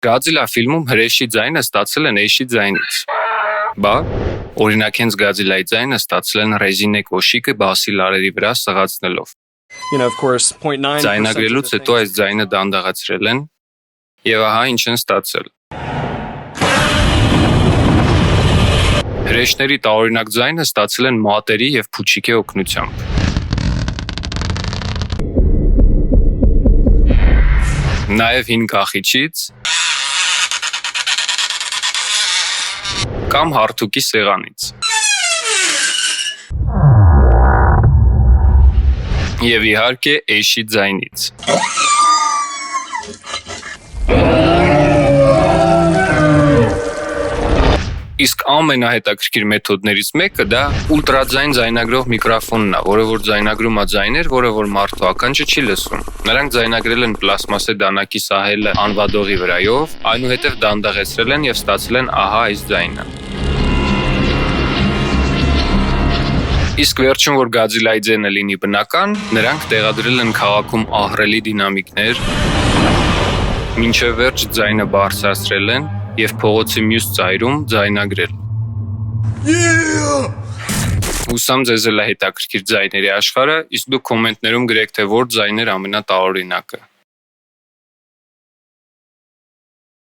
Godzilla ֆիլմում հրեշի ձայնը ստացել են էշի ձայնից։ Բա, օրինակ հենց Godzilla-ի ձայնը ստացել են ռեզինե կոշիկը բասի լարերի վրա սղացնելով։ Ձայնագրելուց հետո այս ձայնը դանդաղացրել են, եւ ահա ինչ են ստացել։ Հրեշների տարօրինակ ձայնը ստացել են մատերի եւ փուչիկի օգնությամբ։ Նաեւ հին կախիչից կամ հարթուկի սեղանից։ Եվ իհարկե էշի ձայնից։ Իսկ ամենահետաքրքիր մեթոդներից մեկը դա ուլտրաձայն ձայնագրող միկրոֆոնն է, որը որ ձայնագրում է ձայներ, որը որ մարդու ականջը չի լսում։ Նրանք ձայնագրել են պլաստմասե դանակի սահելը անվադողի վրայով, այնուհետև դանդաղեցրել են եւ ստացել են ահա այս ձայնը։ Իսկ վերջում, որ Godzilla-ի ձայնը լինի բնական, նրանք տեղադրել են քաղաքում ահռելի դինամիկներ, մինչև վերջ ձայնը բարձրացրել են եւ փողոցի մյուս ծայրում ձայնագրել։ Հուսամ ձեզ էլ է հետաքրքիր ձայների աշխարհը, իսկ դուք կոմենտներում գրեք, թե որ ձայներ ամենատարօրինակը։